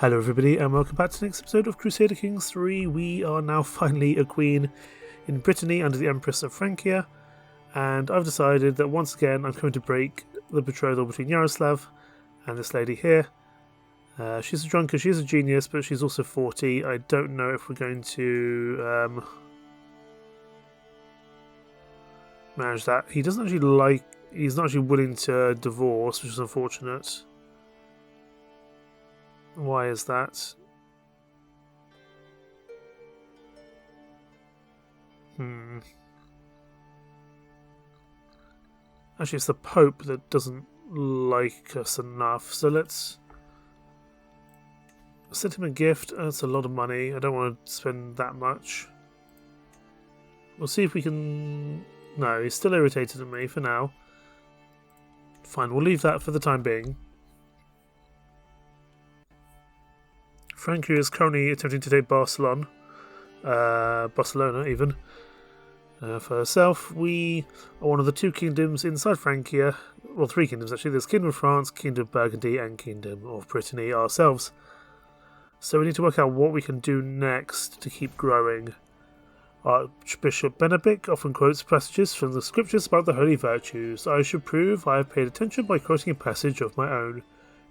Hello everybody and welcome back to the next episode of Crusader Kings 3. We are now finally a queen in Brittany under the Empress of Francia, and I've decided that once again I'm going to break the betrothal between Yaroslav and this lady here. She's a drunkard, she's a genius, but she's also 40. I don't know if we're going to manage that. He doesn't actually he's not actually willing to divorce, which is unfortunate. Why is that? Actually, it's the Pope that doesn't like us enough, so let's send him a gift. That's a lot of money. I don't want to spend that much. We'll see if we can... No, he's still irritated at me for now. Fine, we'll leave that for the time being. Francia is currently attempting to take Barcelona even. For herself, we are one of the two kingdoms inside Francia, well, three kingdoms actually. There's Kingdom of France, Kingdom of Burgundy, and Kingdom of Brittany ourselves. So we need to work out what we can do next to keep growing. Archbishop Benedict often quotes passages from the scriptures about the holy virtues. I should prove I have paid attention by quoting a passage of my own,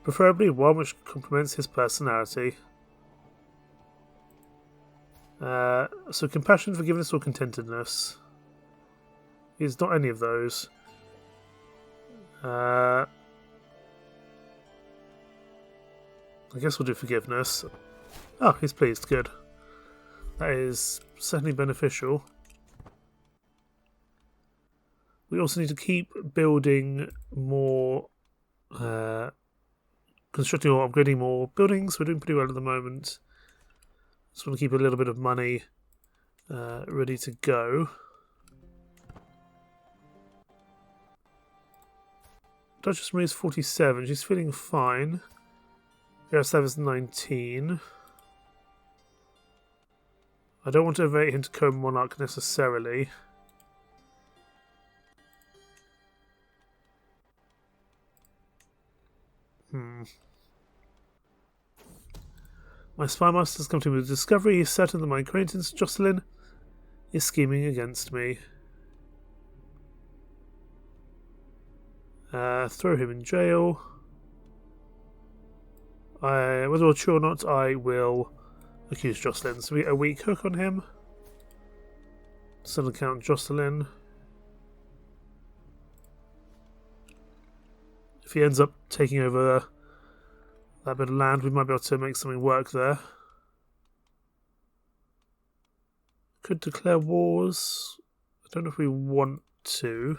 preferably one which complements his personality. So compassion, forgiveness, or contentedness. He's not any of those. I guess we'll do forgiveness. Oh, he's pleased. Good. That is certainly beneficial. We also need to keep building more, constructing or upgrading more buildings. We're doing pretty well at the moment. Just want to keep a little bit of money ready to go. Duchess Marie's 47. She's feeling fine. Yaroslav is 19. I don't want to elevate him to co-monarch necessarily. My spy master has come to me with a discovery. He is certain that my acquaintance, Jocelyn, is scheming against me. Throw him in jail. Whether or true or not, I will accuse Jocelyn. So we get a weak hook on him. Son of Count Jocelyn. If he ends up taking over that bit of land, we might be able to make something work there. Could declare wars. I don't know if we want to.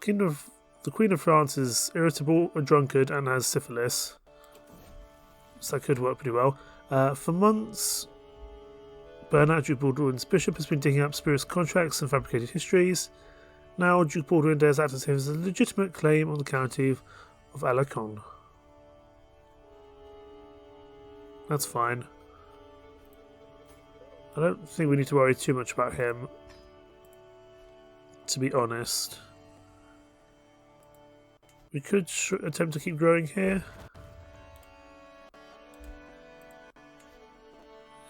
The Queen of France is irritable, a drunkard, and has syphilis. So that could work pretty well. For months, Bernard, Duke Baldwin's bishop, has been digging up spurious contracts and fabricated histories. Now Duke Baldwin dares act as if he has a legitimate claim on the county of Alençon. That's fine. I don't think we need to worry too much about him, to be honest. We could attempt to keep growing here.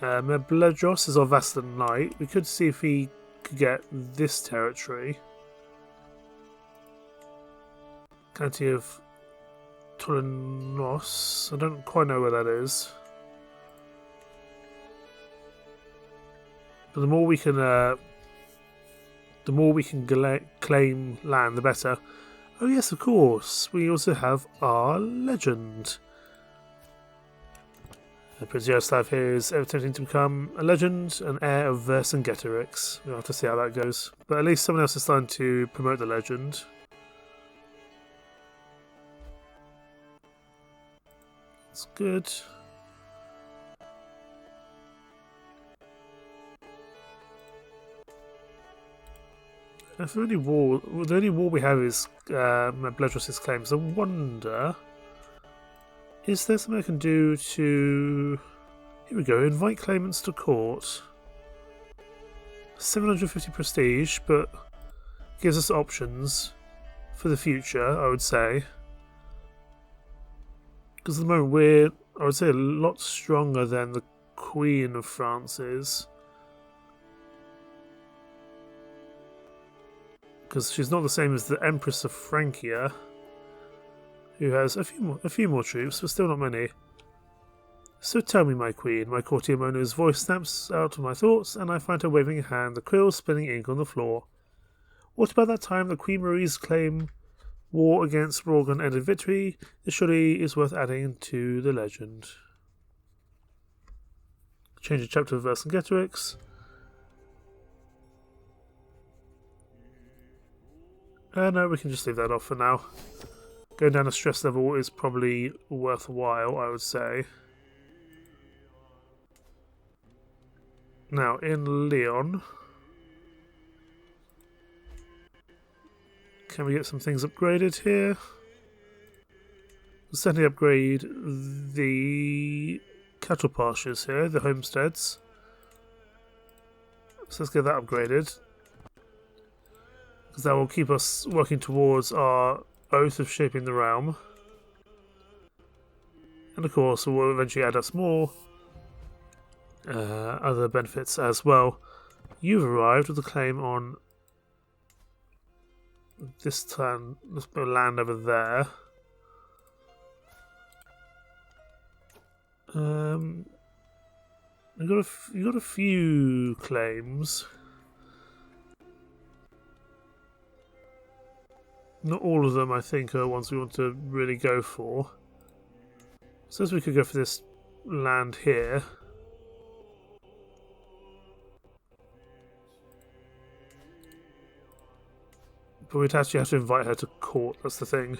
Mebledros is our vassal knight. We could see if he could get this territory. County of Tolonos. I don't quite know where that is. But the more we can claim land, the better. Oh yes, of course. We also have our legend. Prince Yaroslav here is attempting to become a legend, an heir of Vercingetorix. We'll have to see how that goes. But at least someone else is starting to promote the legend. That's good. If the only war we have is Bledros' claims. I wonder, is there something I can do to... Here we go, invite claimants to court. 750 prestige, but gives us options for the future, I would say. Because at the moment we're, I would say, a lot stronger than the Queen of France is. Because she's not the same as the Empress of Francia, who has a few more troops, but still not many. So tell me, my queen, my courtier Mona's voice snaps out of my thoughts, and I find her waving a hand, the quill spilling ink on the floor. What about that time that Queen Marie's claim war against Morgan ended victory? This surely is worth adding to the legend. Change the chapter of Vercingetorix. No, we can just leave that off for now. Going down a stress level is probably worthwhile, I would say. Now, in Lyon, can we get some things upgraded here? We'll certainly upgrade the cattle pastures here, the homesteads. So let's get that upgraded, because that will keep us working towards our oath of shaping the realm. And of course, it will eventually add us more other benefits as well. You've arrived with a claim on this land over there. You got a few claims. Not all of them, I think, are ones we want to really go for. So we could go for this land here. But we'd actually have to invite her to court, that's the thing.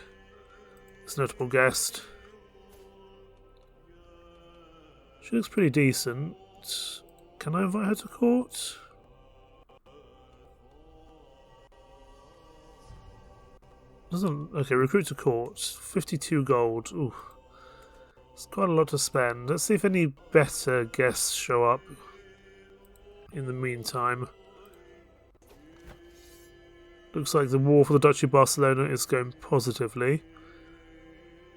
This notable guest. She looks pretty decent. Can I invite her to court? Doesn't. Okay, recruit to court. 52 gold. Ooh. It's quite a lot to spend. Let's see if any better guests show up in the meantime. Looks like the war for the Duchy of Barcelona is going positively,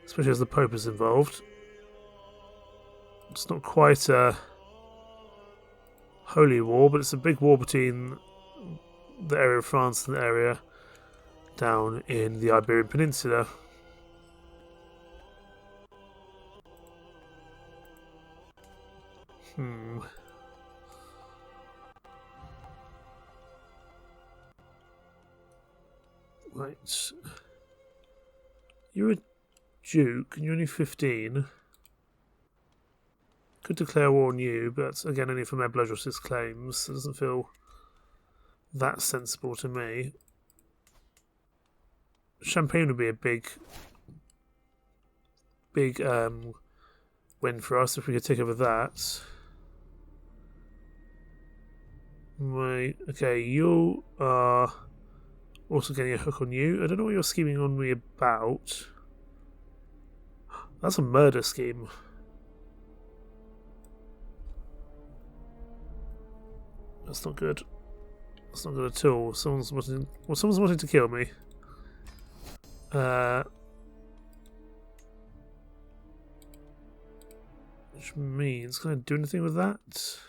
especially as the Pope is involved. It's not quite a holy war, but it's a big war between the area of France and the area down in the Iberian Peninsula. Right. You're a duke and you're only 15. Could declare war on you, but again, only for Medbledros's claims. It doesn't feel that sensible to me. Champagne would be a big win for us if we could take over that. Right, okay, you are also getting a hook on you. I don't know what you're scheming on me about. That's a murder scheme. That's not good. That's not good at all. Someone's wanting to kill me. Which means, can I do anything with that?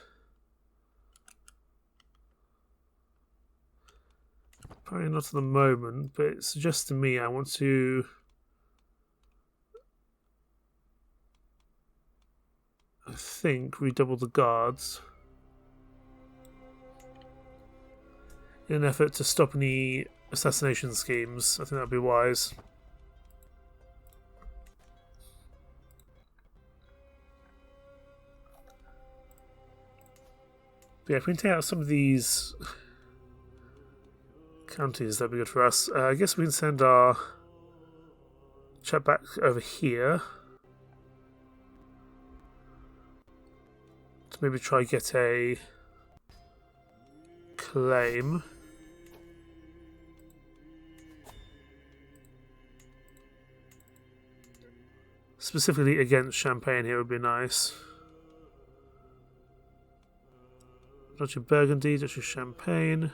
Probably not at the moment, but it suggests to me I want to I think redouble the guards in an effort to stop any assassination schemes. I think that'd be wise. But yeah, if we can take out some of these counties, that'd be good for us. I guess we can send our chap back over here to maybe try get a claim. Specifically against Champagne here would be nice. Duchy of Burgundy, Duchy of Champagne.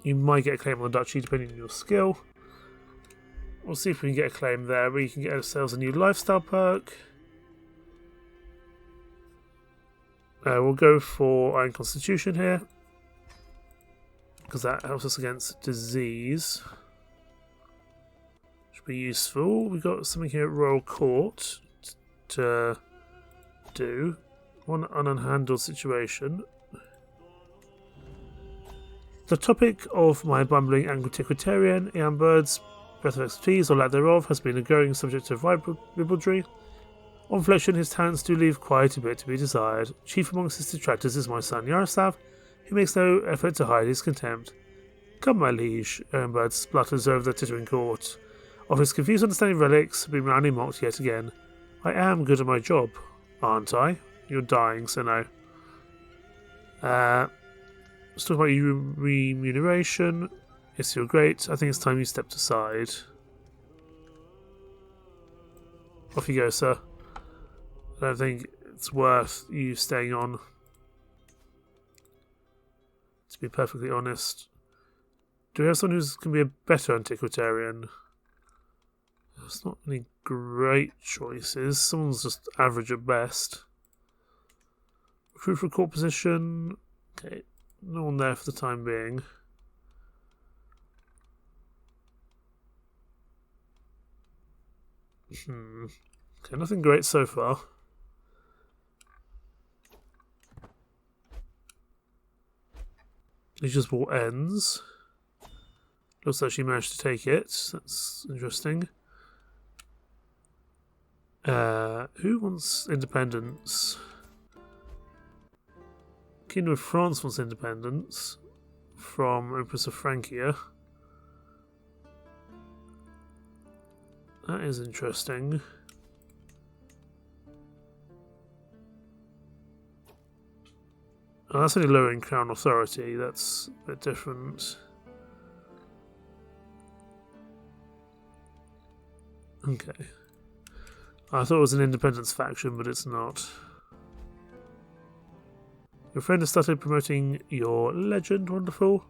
You might get a claim on the duchy depending on your skill. We'll see if we can get a claim there. We can get ourselves a new lifestyle perk. We'll go for Iron Constitution here, because that helps us against disease. Should be useful. We've got something here at Royal Court to do. One unhandled situation. The topic of my bumbling antiquarian, Ian Bird's breath of expertise, or lack thereof, has been a growing subject of ribaldry. On reflection, his talents do leave quite a bit to be desired. Chief amongst his detractors is my son Yaroslav, who makes no effort to hide his contempt. Come, my liege, Ehrenbert splutters over the tittering court. Of his confused understanding of relics, being roundly mocked yet again. I am good at my job, aren't I? You're dying, so no. Let's talk about your remuneration. Yes, you're great. I think it's time you stepped aside. Off you go, sir. I don't think it's worth you staying on. To be perfectly honest. Do we have someone who's going to be a better antiquarian? There's not any great choices. Someone's just average at best. Recruit for a court position. Okay, no one there for the time being. Okay, nothing great so far. Legion's War ends. Looks like she managed to take it. That's interesting. Who wants independence? Kingdom of France wants independence from Empress of Francia. That is interesting. Oh, that's only lowering crown authority. That's a bit different. Okay. I thought it was an independence faction, but it's not. Your friend has started promoting your legend. Wonderful.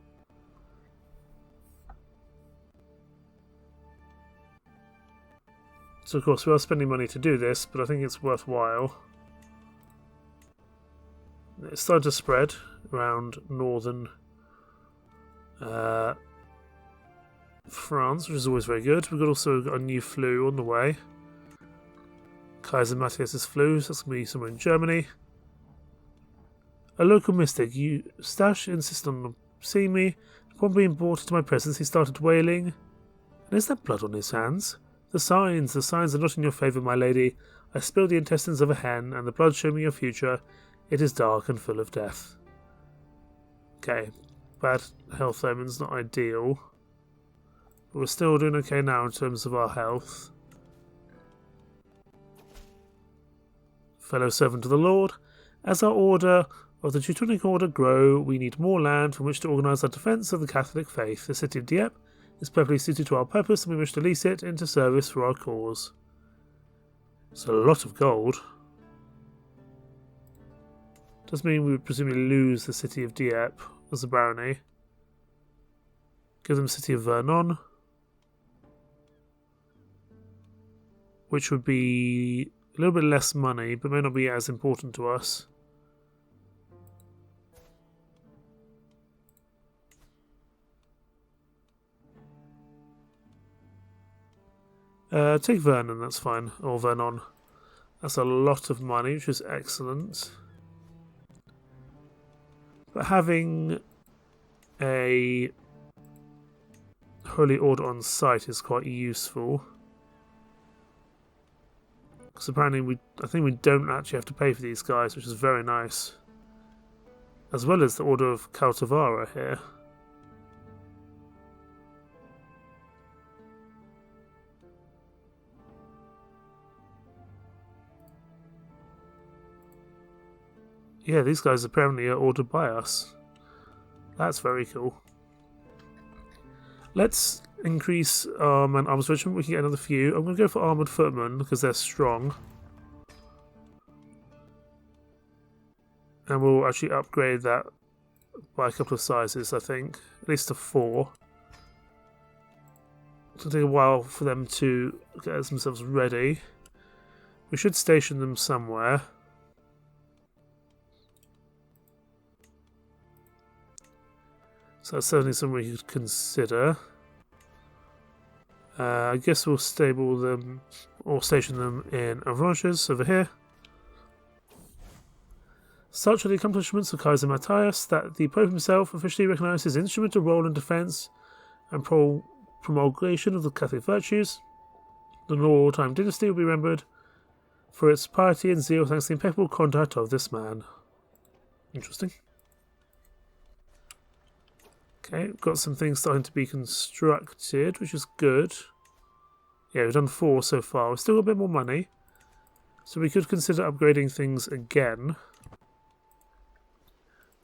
So of course we are spending money to do this, but I think it's worthwhile. It's started to spread around northern France, which is always very good. We've also got a new flu on the way. Kaiser Matthias's flu, so that's going to be somewhere in Germany. A local mystic, Eustache, insisted on seeing me. Upon being brought into my presence, he started wailing. And is there blood on his hands? The signs are not in your favour, my lady. I spilled the intestines of a hen, and the blood showed me your future. It is dark and full of death. Okay, bad health omens, not ideal. But we're still doing okay now in terms of our health. Fellow servant of the Lord, as our order of the Teutonic Order grow, we need more land from which to organise our defence of the Catholic faith. The city of Dieppe is perfectly suited to our purpose, and we wish to lease it into service for our cause. It's a lot of gold. Does mean we would presumably lose the city of Dieppe as a barony. Give them city of Vernon, which would be a little bit less money, but may not be as important to us. Take Vernon, that's fine. Or Vernon. That's a lot of money, which is excellent. But having a Holy Order on site is quite useful. Because apparently I think we don't actually have to pay for these guys, which is very nice. As well as the Order of Caltavara here. Yeah, these guys apparently are ordered by us. That's very cool. Let's increase our man arms regiment. We can get another few. I'm going to go for armoured footmen because they're strong. And we'll actually upgrade that by a couple of sizes, I think. At least to 4. It'll take a while for them to get themselves ready. We should station them somewhere. So that's certainly something we could consider. I guess we'll stable them or station them in Avranches over here. Such are the accomplishments of Kaiser Matthias that the Pope himself officially recognised his instrumental role in defence and promulgation of the Catholic virtues. The wartime dynasty will be remembered for its piety and zeal thanks to the impeccable conduct of this man. Interesting. Okay, we've got some things starting to be constructed, which is good. Yeah, we've done 4 so far. We've still got a bit more money, so we could consider upgrading things again,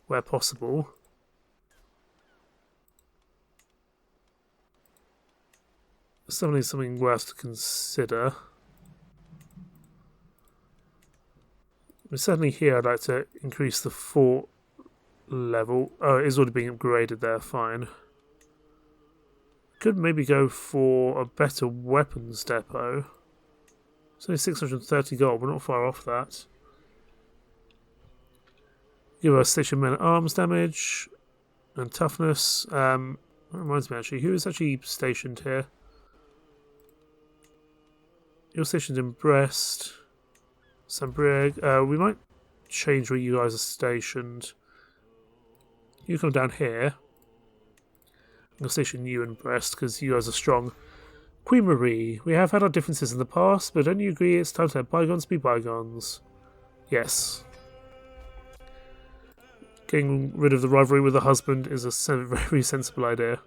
where possible. Certainly something worth to consider. Certainly here I'd like to increase the fort level. Oh, it is already being upgraded there, fine. Could maybe go for a better weapons depot. It's only 630 gold, we're not far off that. Give us station men at arms damage and toughness. That reminds me actually, who is actually stationed here? You're stationed in Brest. Saint-Brieuc. We might change where you guys are stationed. You come down here. I'm going to station you in Brest because you guys are strong. Queen Marie, we have had our differences in the past, but don't you agree it's time to let bygones be bygones? Yes. Getting rid of the rivalry with the husband is a very sensible idea.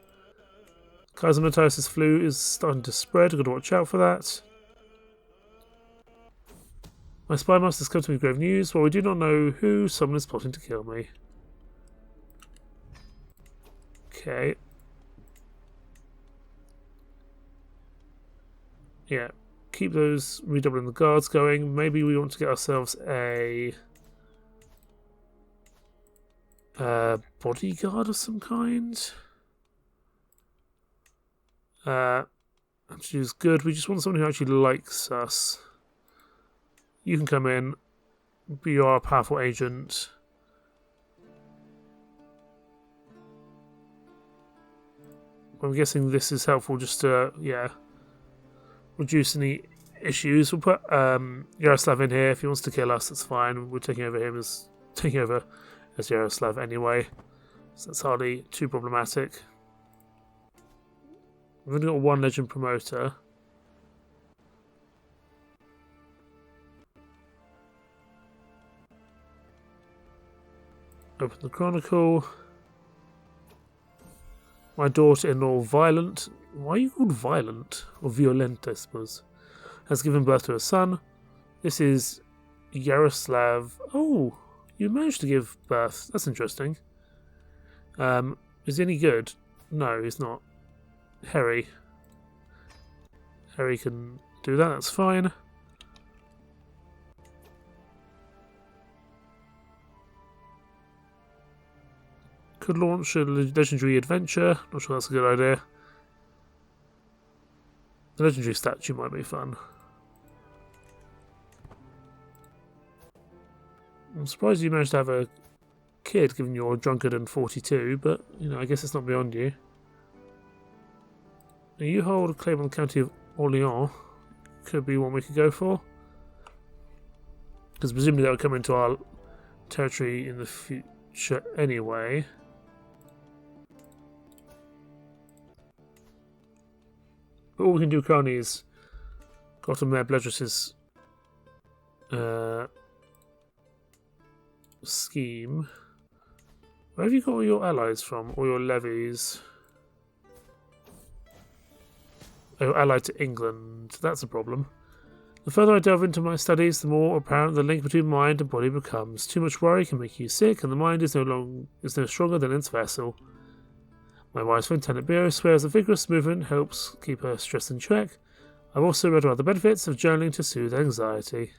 Kaiser Matthias' flu is starting to spread. I've got to watch out for that. My spy master's come to me with grave news. While we do not know who, someone is plotting to kill me. Okay. Yeah. Keep those redoubling the guards going. Maybe we want to get ourselves a bodyguard of some kind. Actually is good. We just want someone who actually likes us. You can come in, be our powerful agent. I'm guessing this is helpful just to, yeah, reduce any issues. We'll put Yaroslav in here. If he wants to kill us, that's fine. We're taking over as Yaroslav anyway. So that's hardly too problematic. We've only got 1 legend promoter. Open the Chronicle. My daughter-in-law, Violent. Why are you called Violent? Or Violent, I suppose. Has given birth to a son. This is Yaroslav. Oh, you managed to give birth. That's interesting. Is he any good? No, he's not. Harry. Harry can do that, that's fine. Could launch a legendary adventure. Not sure that's a good idea. The legendary statue might be fun. I'm surprised you managed to have a kid given you're drunkard and 42, but you know, I guess it's not beyond you. Now you hold a claim on the county of Orléans. Could be one we could go for. Because presumably that would come into our territory in the future anyway. But all we can do currently is got Mayor Bledris's scheme. Where have you got all your allies from? All your levies? Oh, allied to England. That's a problem. The further I delve into my studies, the more apparent the link between mind and body becomes. Too much worry can make you sick, and the mind is no stronger than its vessel. My wife's friend Lieutenant Bureau swears a vigorous movement helps keep her stress in check. I've also read about the benefits of journaling to soothe anxiety.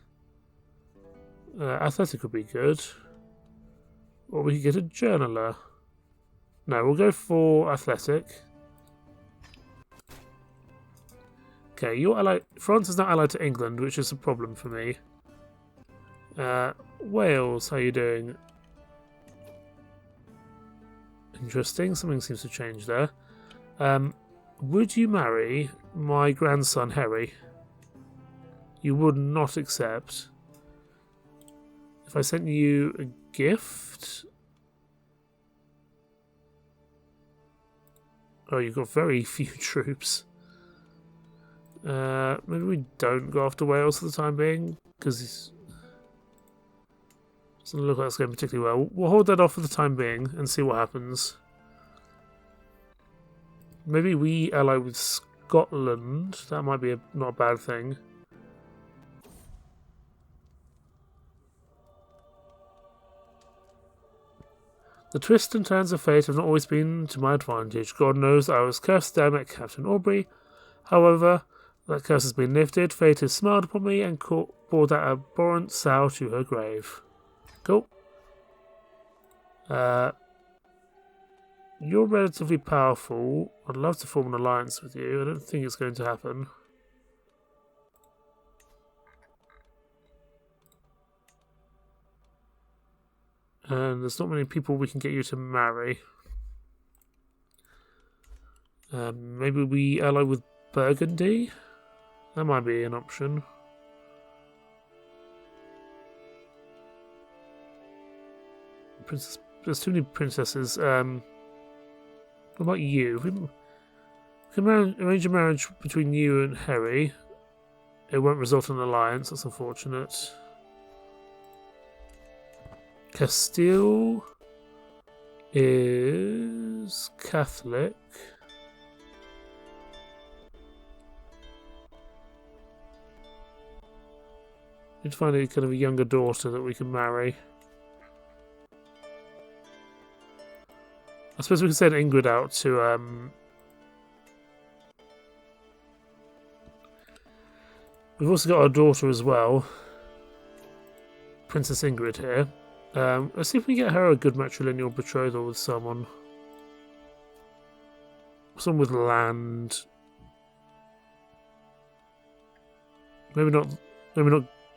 Athletic would be good. Or we could get a journaler. No, we'll go for athletic. Okay, you're allied. France is now allied to England, which is a problem for me. Wales, how you doing? Interesting. Something seems to change there. Would you marry my grandson Harry? You would not accept. If I sent you a gift. Oh, you've got very few troops. Maybe we don't go after Wales for the time being, because it doesn't look like it's going particularly well. We'll hold that off for the time being and see what happens. Maybe we ally with Scotland. That might be not a bad thing. The twists and turns of fate have not always been to my advantage. God knows I was cursed down at Captain Aubrey. However, that curse has been lifted. Fate has smiled upon me and brought that abhorrent sow to her grave. Cool. You're relatively powerful. I'd love to form an alliance with you. I don't think it's going to happen. And there's not many people we can get you to marry. Maybe we ally with Burgundy? That might be an option. Princess, there's too many princesses. What about you? We can arrange a marriage between you and Harry. It won't result in an alliance. That's unfortunate. Castile is Catholic. Need to find a kind of a younger daughter that we can marry. I suppose we can send Ingrid out to we've also got our daughter as well. Princess Ingrid here. Let's see if we can get her a good matrilineal betrothal with someone. Someone with land. Maybe not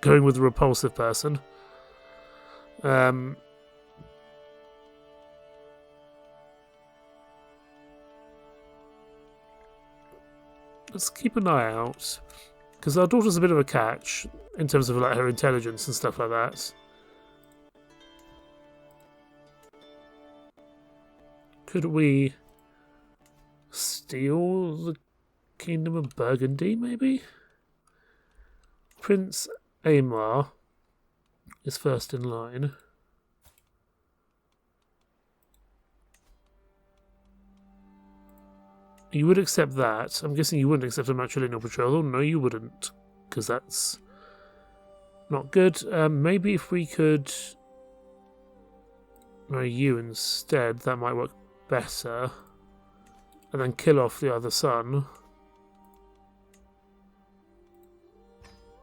going with a repulsive person. Let's keep an eye out, because our daughter's a bit of a catch in terms of like her intelligence and stuff like that. Could we steal the Kingdom of Burgundy, maybe? Prince Aymar is first in line. You would accept that. I'm guessing you wouldn't accept a matrilineal betrothal. No, you wouldn't, because that's not good. Maybe if we could marry you instead, that might work better. And then kill off the other son.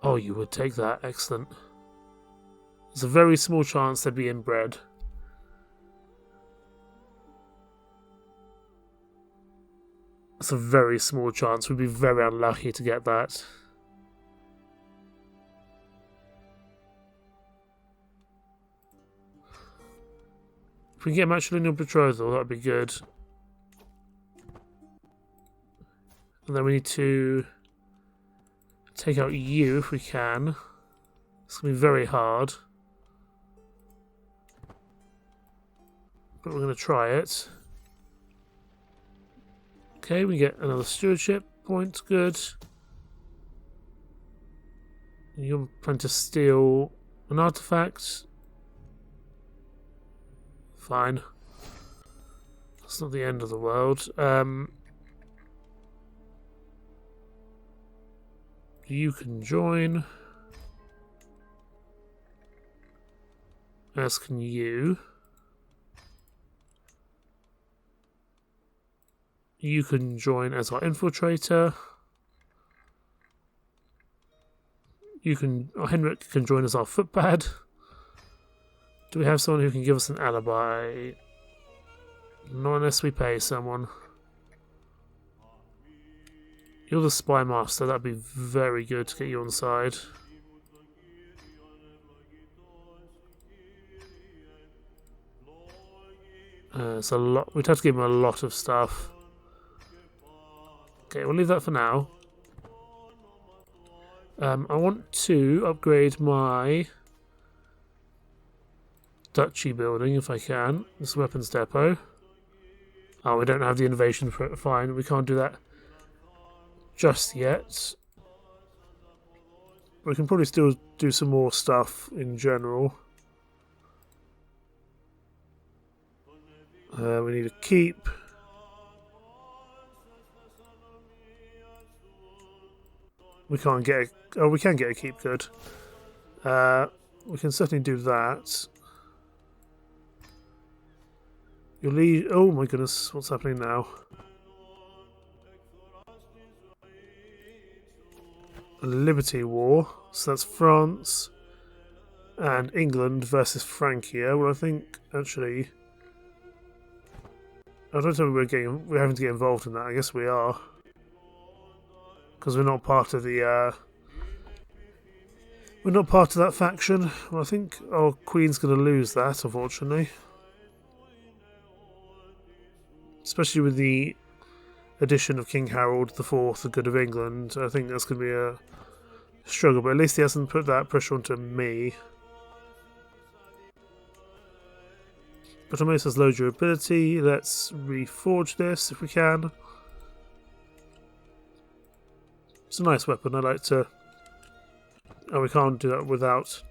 Oh, you would take that. Excellent. There's a very small chance they'd be inbred. It's a very small chance. We'd be very unlucky to get that. If we can get matrilineal betrothal, that would be good. And then we need to take out you if we can. It's going to be very hard. But we're going to try it. Okay, we get another stewardship point. Good. You're planning to steal an artifact. Fine. That's not the end of the world. You can join. As can you. You can join as our infiltrator. Henrik can join as our footpad. Do we have someone who can give us an alibi? Not unless we pay someone. You're the spy master. That'd be very good to get you on side. It's a lot. We'd have to give him a lot of stuff. Okay, we'll leave that for now. I want to upgrade my duchy building if I can. This weapons depot. Oh, we don't have the innovation for it. Fine, we can't do that just yet. We can probably still do some more stuff in general. We need a keep. We can't get a... Oh, we can get a keep, good. We can certainly do that. You'll leave... Oh my goodness, what's happening now? A Liberty War. So that's France and England versus Francia. Well, I think, actually... I don't know if we're having to get involved in that. I guess we are. Because we're not part of the... we're not part of that faction. Well, I think our Queen's going to lose that, unfortunately. Especially with the addition of King Harold IV, the Good of England. I think that's going to be a struggle. But at least he hasn't put that pressure onto me. But almost has low durability. Let's reforge this if we can. It's a nice weapon. I like to... Oh, we can't do that without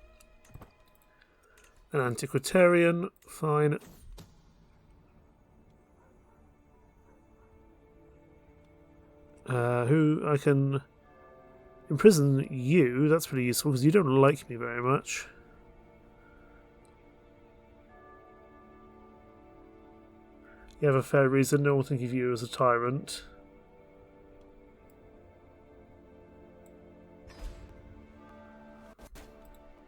an antiquarian. Fine. Who I can imprison you. That's pretty useful because you don't like me very much. You have a fair reason. No one think of you as a tyrant.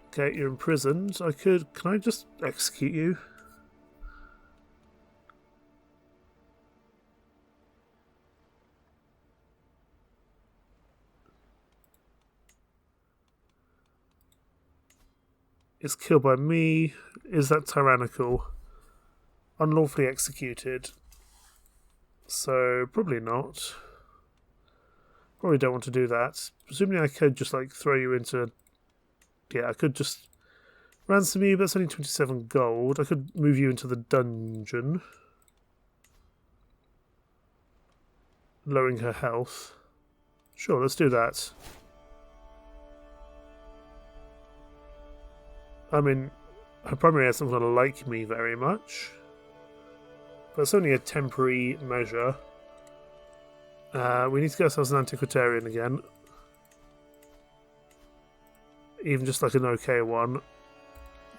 Okay, you're imprisoned. Can I just execute you? It's killed by me. Is that tyrannical? Unlawfully executed. So, probably not. Probably don't want to do that. Presumably I could just like throw you into... Yeah, I could just ransom you, but it's only 27 gold. I could move you into the dungeon. Lowering her health. Sure, let's do that. I mean, her primary isn't going to like me very much. But it's only a temporary measure. We need to get ourselves an antiquarian again. Even just like an okay one.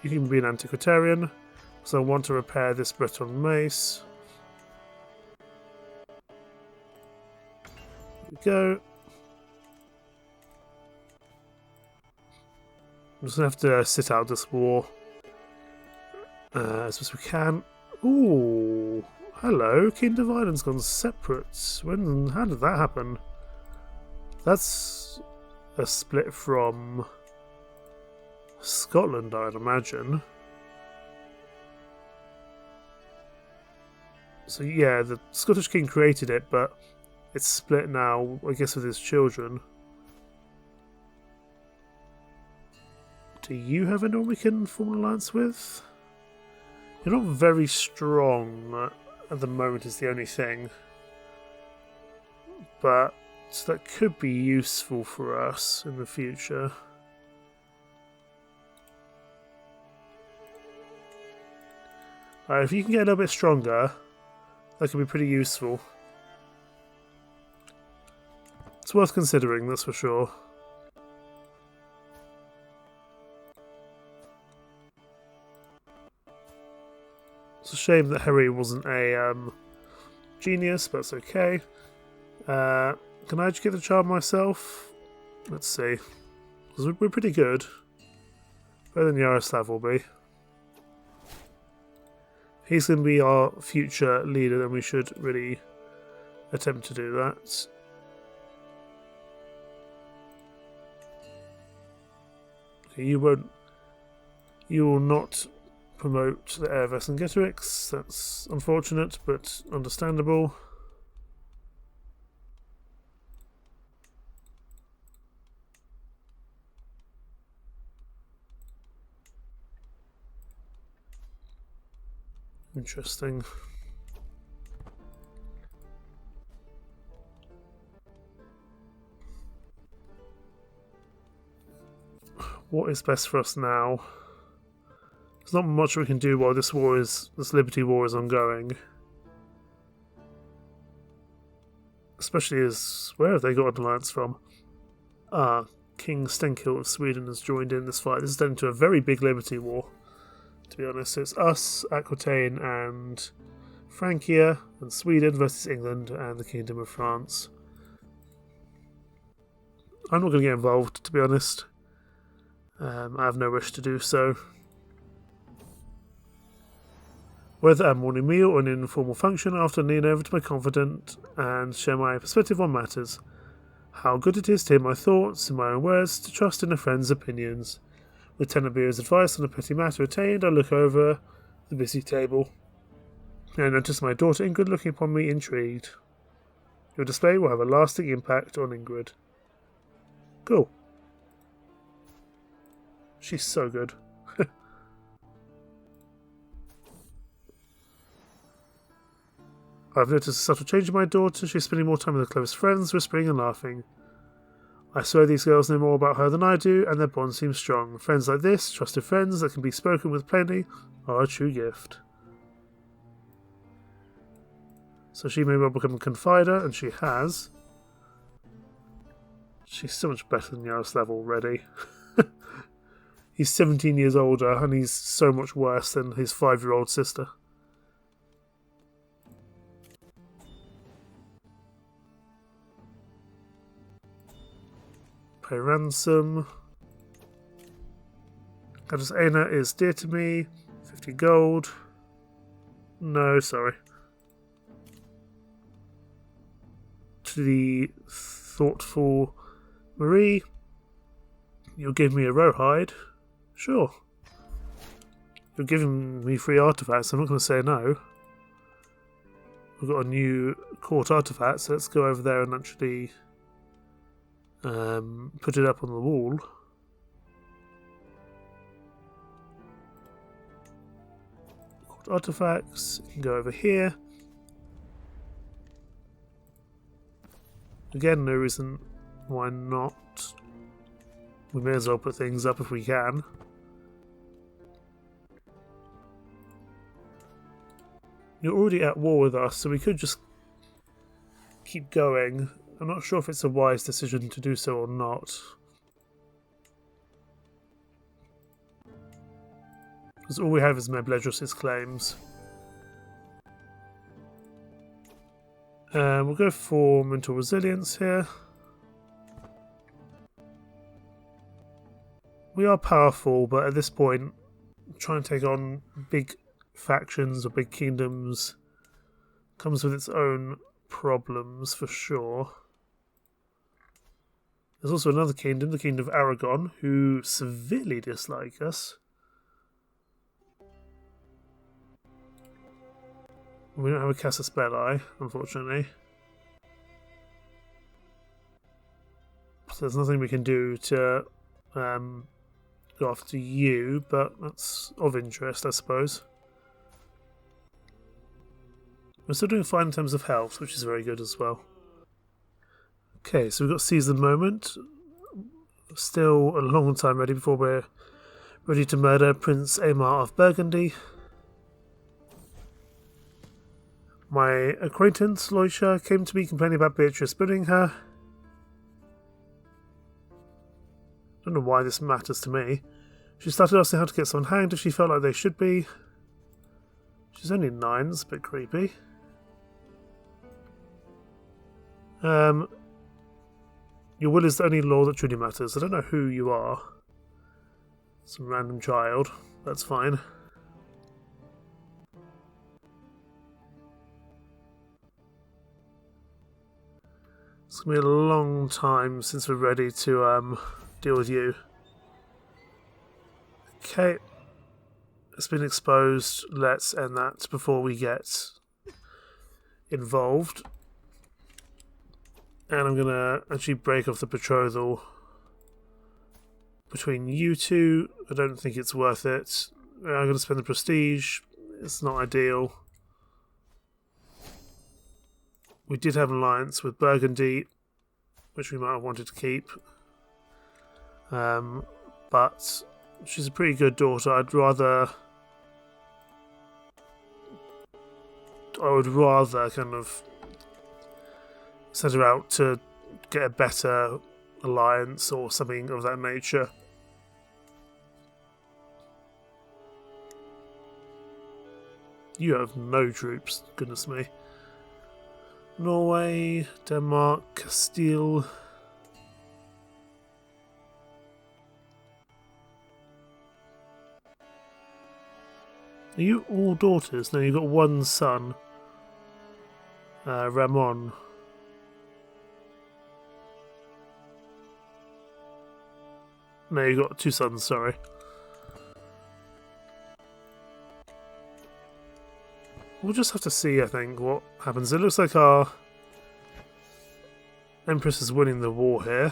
You can be an antiquarian. So I want to repair this Breton mace. There we go. I'm just going to have to sit out this war. As best we can. Ooh, hello. Kingdom of Ireland's gone separate. How did that happen? That's a split from Scotland, I'd imagine. So yeah, the Scottish king created it, but it's split now, I guess, with his children. Do you have anyone we can form an alliance with? You're not very strong at the moment is the only thing. But that could be useful for us in the future. If you can get a little bit stronger, that could be pretty useful. It's worth considering, that's for sure. It's a shame that Harry wasn't a genius, but it's okay. Can I educate the child myself? Let's see. Because we're pretty good. Better than Yaroslav will be. He's going to be our future leader, and we should really attempt to do that. Okay, you won't. You will not promote the heir of Vercingetorix. That's unfortunate, but understandable. Interesting. What is best for us now? There's not much we can do while this Liberty War is ongoing. Especially as, where have they got an alliance from? King Stenkill of Sweden has joined in this fight. This is turned into a very big Liberty War, to be honest. It's us, Aquitaine and Francia and Sweden versus England and the Kingdom of France. I'm not going to get involved, to be honest. I have no wish to do so. Whether at a morning meal or an informal function, I often lean over to my confidant and share my perspective on matters. How good it is to hear my thoughts in my own words, to trust in a friend's opinions. With Thénarbier's advice on a petty matter attained, I look over the busy table and notice my daughter Ingrid looking upon me intrigued. Your display will have a lasting impact on Ingrid. Cool. She's so good. I've noticed a subtle change in my daughter. She's spending more time with her closest friends, whispering and laughing. I swear these girls know more about her than I do, and their bond seems strong. Friends like this, trusted friends that can be spoken with plainly, are a true gift. So she may well become a confider, and she has. She's so much better than Yaroslav already. He's 17 years older, and he's so much worse than his 5-year-old sister. Pay ransom. Countess Aina is dear to me. 50 gold. No, sorry. To the thoughtful Marie. You'll give me a rowhide. Sure. You're giving me free artifacts. I'm not going to say no. We've got a new court artifact, so let's go over there and actually put it up on the wall. Court artifacts. You can go over here. Again, no reason why not. We may as well put things up if we can. You're already at war with us, so we could just keep going. I'm not sure if it's a wise decision to do so or not. Because all we have is Mebledros' claims. We'll go for mental resilience here. We are powerful, but at this point, trying to take on big factions or big kingdoms comes with its own problems for sure. There's also another kingdom, the Kingdom of Aragon, who severely dislike us. We don't have a Casus Belli, unfortunately. So there's nothing we can do to go after you, but that's of interest, I suppose. We're still doing fine in terms of health, which is very good as well. Okay, so we've got Seize the Moment. Still a long time ready before we're ready to murder Prince Aymar of Burgundy. My acquaintance, Loisha, came to me complaining about Beatrice bullying her. I don't know why this matters to me. She started asking how to get someone hanged if she felt like they should be. She's only 9, it's a bit creepy. Your will is the only law that truly matters. I don't know who you are. Some random child. That's fine. It's going to be a long time since we're ready to deal with you. Okay. It's been exposed. Let's end that before we get involved. And I'm going to actually break off the betrothal between you two. I don't think it's worth it. I'm going to spend the prestige. It's not ideal. We did have an alliance with Burgundy, which we might have wanted to keep. But she's a pretty good daughter. I would rather kind of send her out to get a better alliance or something of that nature. You have no troops, goodness me. Norway, Denmark, Castile. Are you all daughters? No, you've got one son. Ramon. No, you've got two sons, sorry. We'll just have to see, I think, what happens. It looks like our Empress is winning the war here.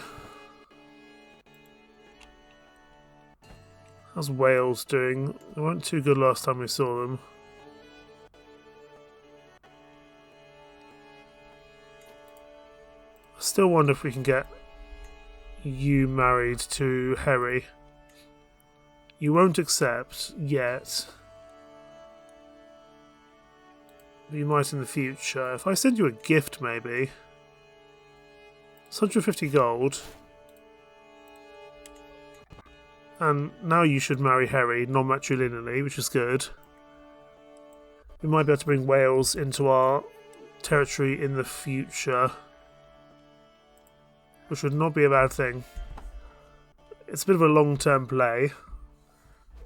How's Wales doing? They weren't too good last time we saw them. I still wonder if we can get you married to Harry. You won't accept yet. But you might in the future. If I send you a gift, maybe. It's 150 gold. And now you should marry Harry, non-matrilineally, which is good. We might be able to bring Wales into our territory in the future, which would not be a bad thing. It's a bit of a long-term play,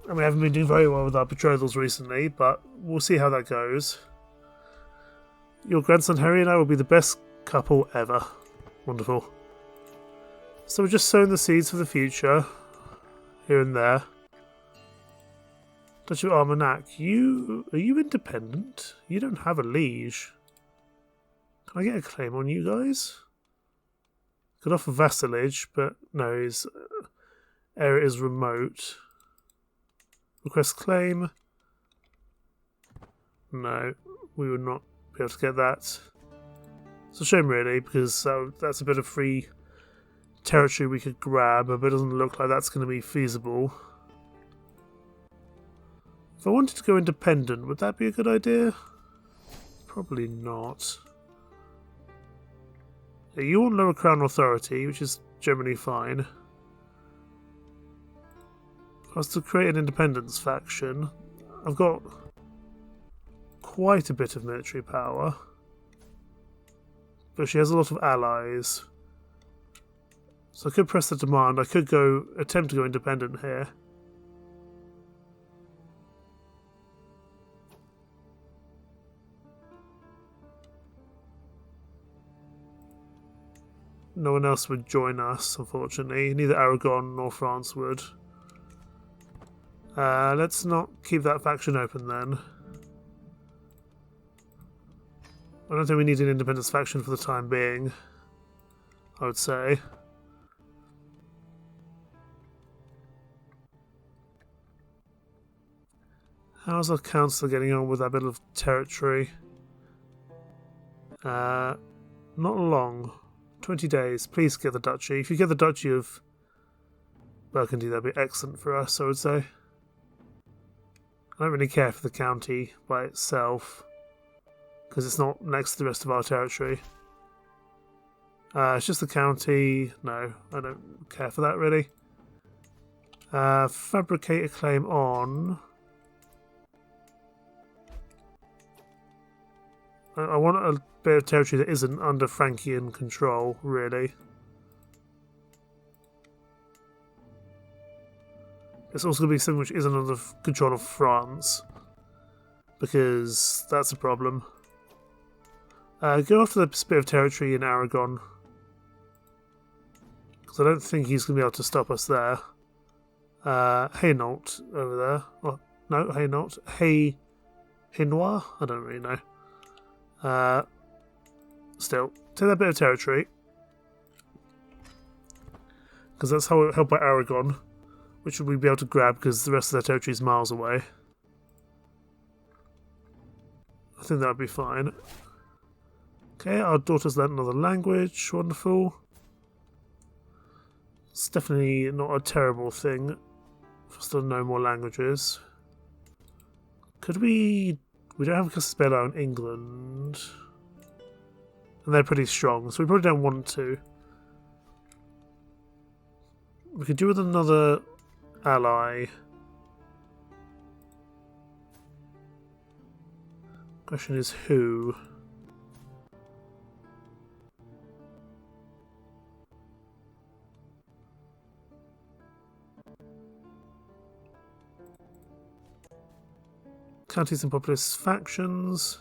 and we haven't been doing very well with our betrothals recently, but we'll see how that goes. Your grandson Harry and I will be the best couple ever. Wonderful. So we're just sowing the seeds for the future. Here and there. Duchy of Armagnac, are you independent? You don't have a liege. Can I get a claim on you guys? Could offer vassalage, but no, his area is remote. Request claim. No, we would not be able to get that. It's a shame really, because that's a bit of free territory we could grab, but it doesn't look like that's going to be feasible. If I wanted to go independent, would that be a good idea? Probably not. Yeah, you want lower crown authority, which is generally fine. If I was to create an independence faction, I've got quite a bit of military power, but she has a lot of allies. So I could press the demand. I could attempt to go independent here. No one else would join us, unfortunately. Neither Aragon nor France would. Let's not keep that faction open then. I don't think we need an independence faction for the time being, I would say. How's our council getting on with that bit of territory? Not long. 20 days. Please get the duchy. If you get the duchy of Burgundy, that'd be excellent for us, I would say. I don't really care for the county by itself, because it's not next to the rest of our territory. It's just the county. No, I don't care for that really. Fabricate a claim on... I want a bit of territory that isn't under Frankian control, really. It's also going to be something which isn't under control of France, because that's a problem. Go after the bit of territory in Aragon, because I don't think he's going to be able to stop us there. Hainault over there. Oh, no, Hainault. Hainois? I don't really know. Still, take that bit of territory. Because that's how held by Aragon, which we'd be able to grab because the rest of their territory is miles away. I think that would be fine. Okay, our daughter's learnt another language. Wonderful. It's definitely not a terrible thing for us to know more languages. Could we... We don't have a Custom Spell in England. And they're pretty strong, so we probably don't want to. We could do with another ally. Question is who? Counties and populist factions.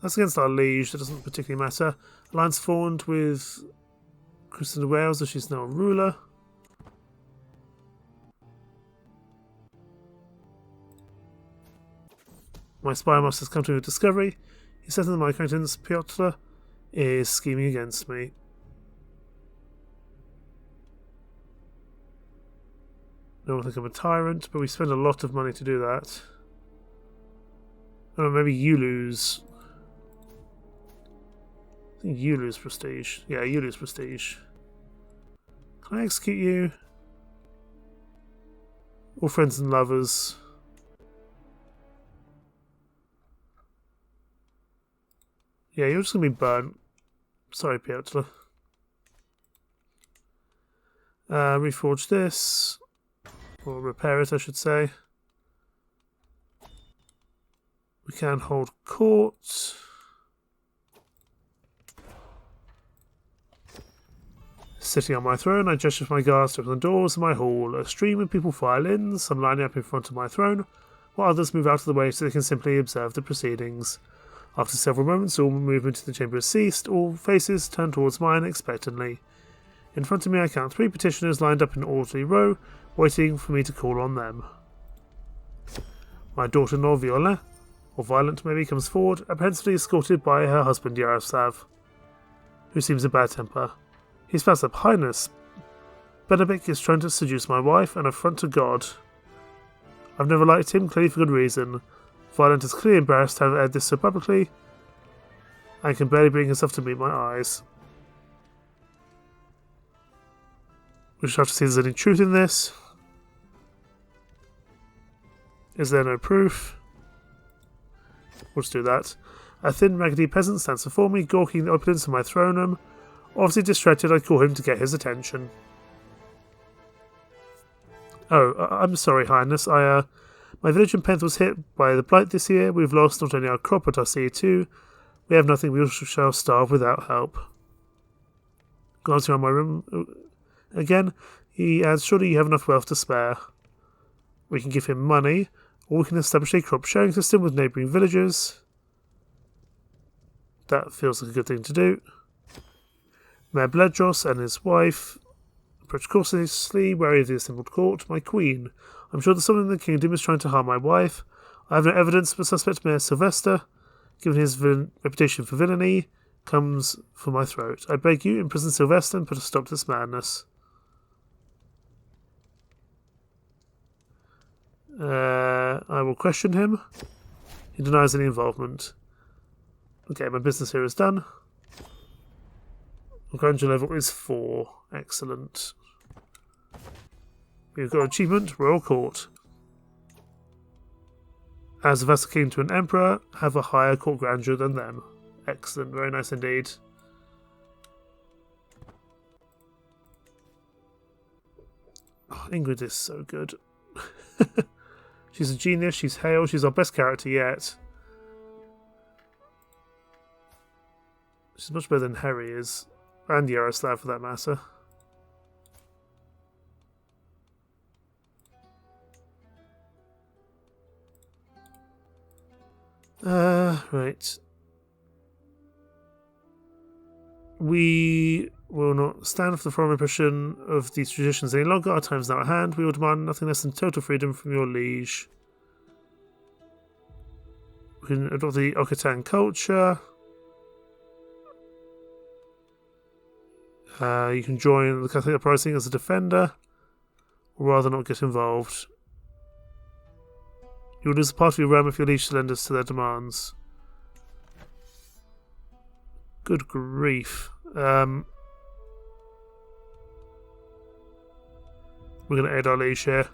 That's against our liege, that doesn't particularly matter. Alliance formed with Crusader Wales, as she's now a ruler. My spy master has come to a discovery. He says that my acquaintance Piotr is scheming against me. I don't think I'm a tyrant, but we spend a lot of money to do that. Oh, maybe you lose. I think you lose prestige. Yeah, you lose prestige. Can I execute you? All friends and lovers. Yeah, you're just going to be burnt. Sorry, Piotr. Reforge this. Or repair it, I should say. We can hold court. Sitting on my throne, I gesture for my guards to open the doors of my hall. A stream of people file in, some lining up in front of my throne, while others move out of the way so they can simply observe the proceedings. After several moments, all movement in the chamber has ceased, all faces turn towards mine expectantly. In front of me I count 3 petitioners lined up in an orderly row, waiting for me to call on them. My daughter-in-law Viola, or Violent maybe, comes forward, apprehensively escorted by her husband Yaroslav, who seems in bad temper. He spouts up, Highness, Benedict is trying to seduce my wife, an affront to God. I've never liked him, clearly for good reason. Violent is clearly embarrassed to have aired this so publicly, and can barely bring herself to meet my eyes. We shall have to see if there's any truth in this. Is there no proof? We'll just do that. A thin, raggedy peasant stands before me, gawking the opulence of my throne room. Obviously distracted, I call him to get his attention. Oh, I'm sorry, Highness. My village in Penth was hit by the blight this year. We've lost not only our crop, but our seed too. We have nothing. We shall starve without help. Glancing around my room again, he adds, surely you have enough wealth to spare. We can give him money, or we can establish a crop sharing system with neighbouring villages. That feels like a good thing to do. Mayor Bledros and his wife approach cautiously, wary of the assembled court. My queen. I'm sure that someone in the kingdom is trying to harm my wife. I have no evidence, but suspect Mayor Sylvester, given his reputation for villainy, comes for my throat. I beg you, imprison Sylvester and put a stop to this madness. I will question him. He denies any involvement. Okay, my business here is done. Our grandeur level is 4. Excellent. We've got achievement, Royal Court. As a vassal king to an emperor, have a higher court grandeur than them. Excellent, very nice indeed. Oh, Ingrid is so good. She's a genius, she's hale, she's our best character yet. She's much better than Harry is. And Yaroslav for that matter. Right. We We will not stand for the foreign oppression of these traditions any longer. Our time is now at hand. We will demand nothing less than total freedom from your liege. We can adopt the Occitan culture. You can join the Catholic uprising as a defender, or rather not get involved. You will lose a part of your realm if your liege surrenders to their demands. Good grief. We're going to aid our liege here.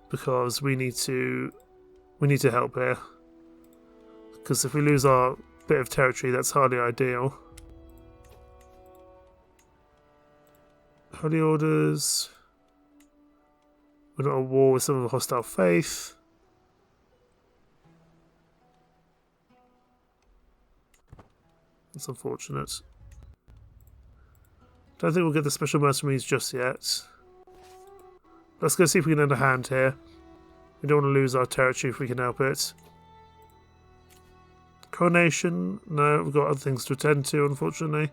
Because we need to help here. Because if we lose our bit of territory, that's hardly ideal. Holy Orders. We're not at war with some of the hostile faith. That's unfortunate. Don't think we'll get the special mercenaries just yet. Let's go see if we can lend a hand here. We don't want to lose our territory if we can help it. Coronation? No, we've got other things to attend to, unfortunately.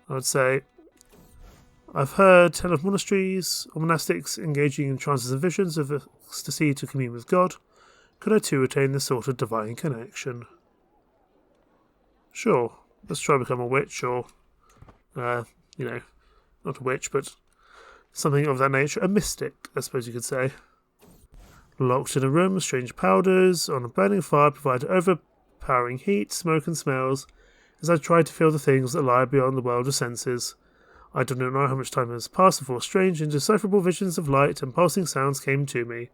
I would say. I've heard tell of monasteries or monastics engaging in trances and visions of ecstasy to commune with God. Could I too attain this sort of divine connection? Sure. Let's try to become a witch or, not a witch, but something of that nature. A mystic, I suppose you could say. Locked in a room, strange powders on a burning fire provide overpowering heat, smoke and smells as I try to feel the things that lie beyond the world of senses. I do not know how much time has passed before strange, indecipherable visions of light and pulsing sounds came to me.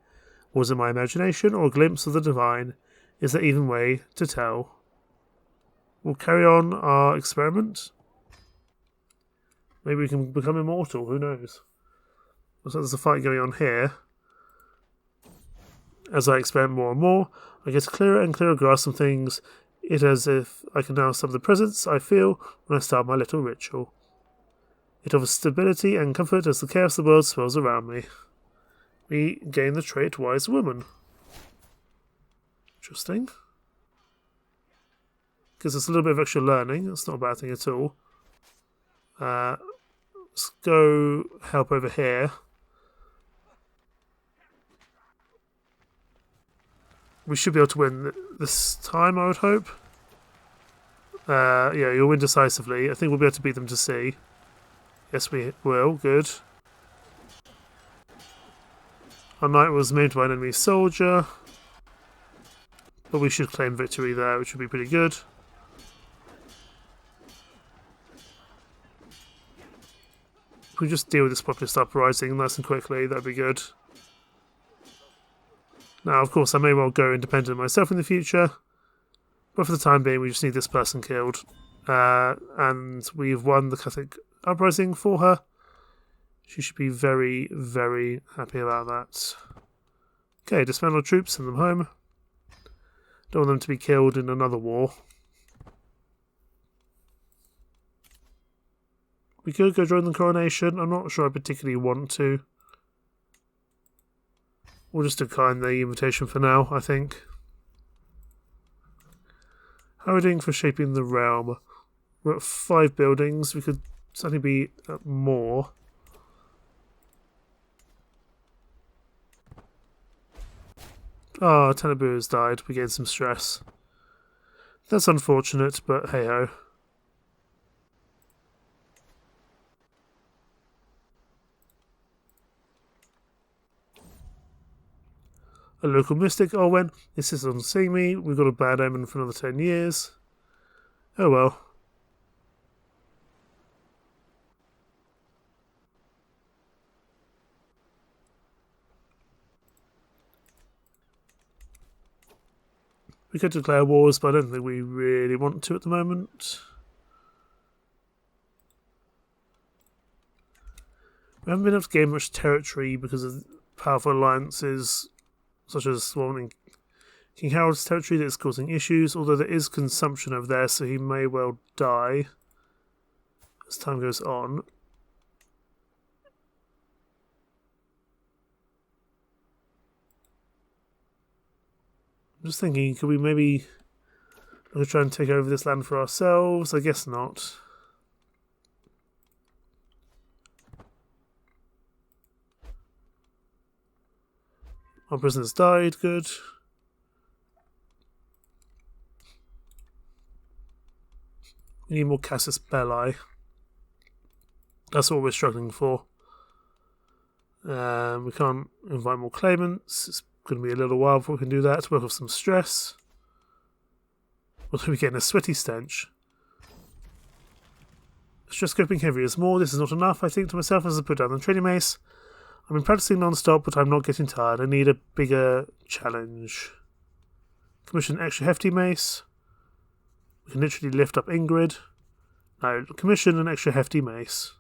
Was it my imagination or a glimpse of the divine? Is there even way to tell? We'll carry on our experiment. Maybe we can become immortal, who knows? So there's a fight going on here. As I experiment more and more, I get a clearer and clearer grasp of things. It as if I can now summon the presence I feel when I start my little ritual. It offers stability and comfort as the chaos of the world swells around me. We gain the trait Wise Woman. Interesting. Gives us a little bit of extra learning. That's not a bad thing at all. Let's go help over here. We should be able to win this time, I would hope. Yeah, you'll win decisively. I think we'll be able to beat them to sea. Yes, we will. Good. Our knight was maimed by an enemy soldier. But we should claim victory there, which would be pretty good. If we just deal with this populist uprising nice and quickly, that'd be good. Now, of course, I may well go independent myself in the future. But for the time being, we just need this person killed. And we've won the Catholic uprising for her. She should be very, very happy about that. Okay, dismantle troops, send them home. Don't want them to be killed in another war. We could go join the coronation. I'm not sure I particularly want to. We'll just decline the invitation for now, I think. How are we doing for shaping the realm? We're at 5 buildings. We could certainly be at more. Ah, Tenebu has died. We gained some stress. That's unfortunate, but hey-ho. A local mystic, Olwen, insists on seeing me. We've got a bad omen for another 10 years. Oh well. We could declare wars, but I don't think we really want to at the moment. We haven't been able to gain much territory because of powerful alliances, such as one in King Harold's territory that is causing issues, although there is consumption over there, so he may well die as time goes on. I'm just thinking, could we maybe We'll try and take over this land for ourselves. I guess not. Our prisoners died. Good. We need more Casus Belli. That's what we're struggling for. We can't invite more claimants. It's going to be a little while before we can do that. Work off some stress. What are we getting? A sweaty stench. Stress coping heavy is more. This is not enough, I think to myself, as I put down the training mace. I've been practicing non-stop, but I'm not getting tired. I need a bigger challenge. Commission extra hefty mace. We can literally lift up Ingrid. No, commission an extra hefty mace.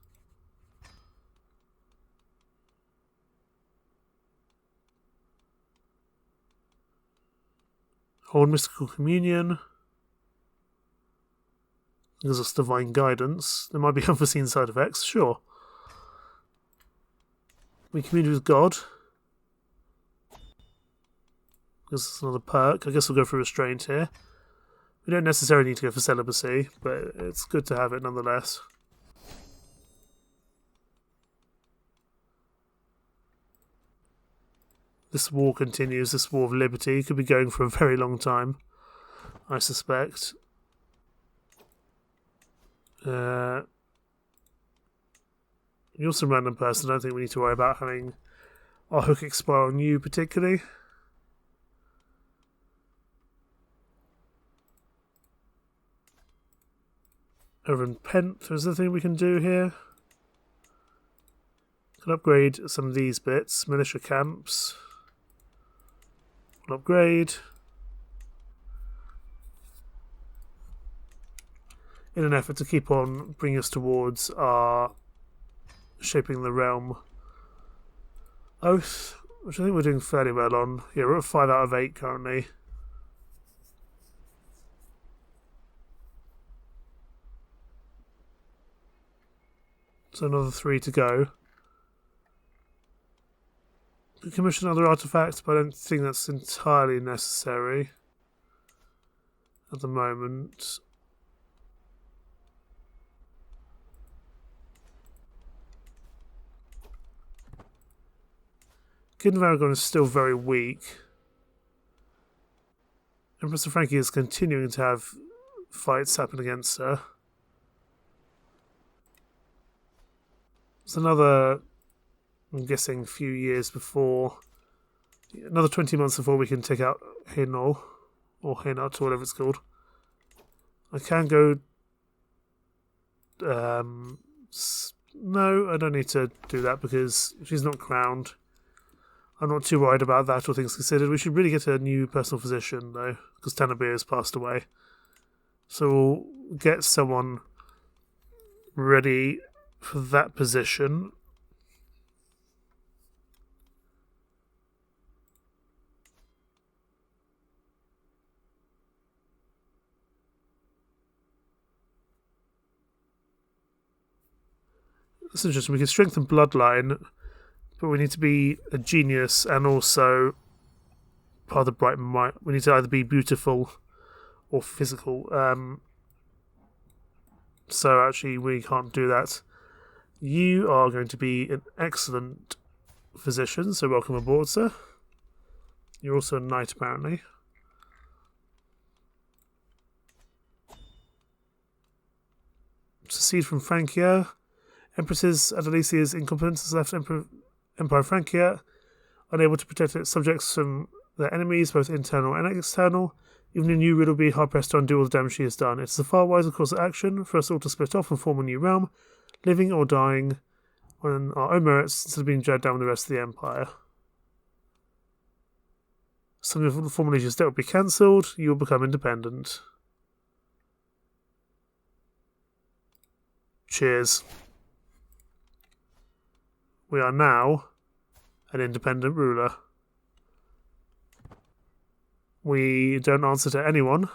Hold mystical communion. Gives us divine guidance. There might be unforeseen side effects, sure. We commune with God. Gives us another perk. I guess we'll go for restraint here. We don't necessarily need to go for celibacy, but it's good to have it nonetheless. This war continues, this war of liberty. Could be going for a very long time, I suspect. You're some random person. I don't think we need to worry about having our hook expire on you particularly. Over in Pent, there's nothing we can do here. Can upgrade some of these bits. Militia camps. We'll upgrade. In an effort to keep on bringing us towards our shaping the realm oath, which I think we're doing fairly well on. Yeah, we're at 5 out of 8 currently. So another 3 to go. We can commission other artifacts, but I don't think that's entirely necessary at the moment. Kingdom of Aragon is still very weak. Empress of Francia is continuing to have fights happen against her. It's another, I'm guessing, few years before, another 20 months before we can take out Hainault, or Hainaut, or whatever it's called. I can go, no, I don't need to do that because she's not crowned. I'm not too worried about that, all things considered. We should really get a new personal physician, though, because Tanabir has passed away. So we'll get someone ready for that position. That's interesting. We can strengthen bloodline, but we need to be a genius and also part of the bright might. We need to either be beautiful or physical. So actually we can't do that. You are going to be an excellent physician, so welcome aboard, sir. You're also a knight, apparently. Secede from Francia. Empresses Adalicia's incompetence has left Empire of Francia unable to protect its subjects from their enemies, both internal and external. Even a new ruler will be hard-pressed to undo all the damage she has done. It is a far wiser course of action for us all to split off and form a new realm, living or dying on our own merits instead of being dragged down with the rest of the Empire. Some of the former legion's debt will be cancelled. You will become independent. Cheers. We are now an independent ruler. We don't answer to anyone,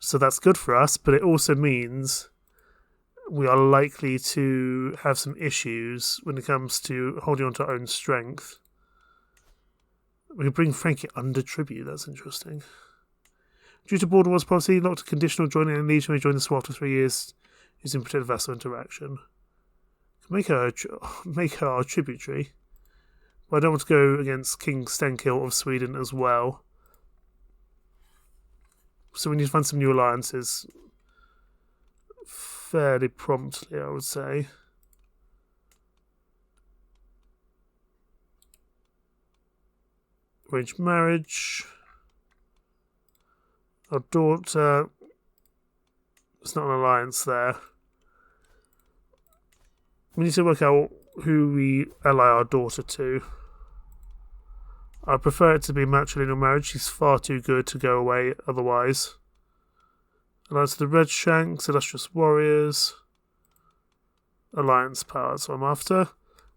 so that's good for us, but it also means we are likely to have some issues when it comes to holding on to our own strength. We can bring Frankie under tribute, that's interesting. Due to border wars policy, locked a conditional joining in legion may join the swap after 3 years using protected vassal interaction. Make her our tributary. But I don't want to go against King Stenkill of Sweden as well. So we need to find some new alliances fairly promptly, I would say. Arranged marriage. Our daughter. It's not an alliance there. We need to work out who we ally our daughter to. I prefer it to be matrilineal marriage. She's far too good to go away otherwise. Alliance of the Redshanks, Illustrious Warriors. Alliance power, so I'm after.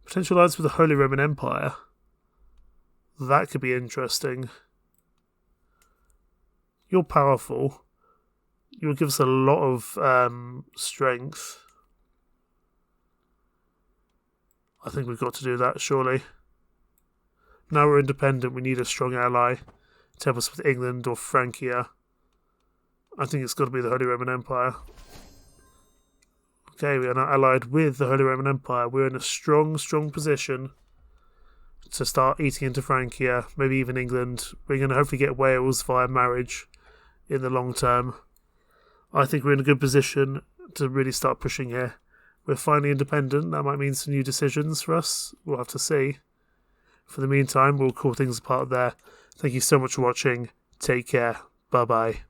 Potential alliance with the Holy Roman Empire. That could be interesting. You're powerful. You'll give us a lot of strength. I think we've got to do that, surely. Now we're independent, we need a strong ally to help us with England or Francia. I think it's got to be the Holy Roman Empire. Okay, we are now allied with the Holy Roman Empire. We're in a strong position to start eating into Francia, maybe even England. We're going to hopefully get Wales via marriage in the long term. I think we're in a good position to really start pushing here. We're finally independent. That might mean some new decisions for us. We'll have to see. For the meantime, we'll call things apart there. Thank you so much for watching. Take care. Bye-bye.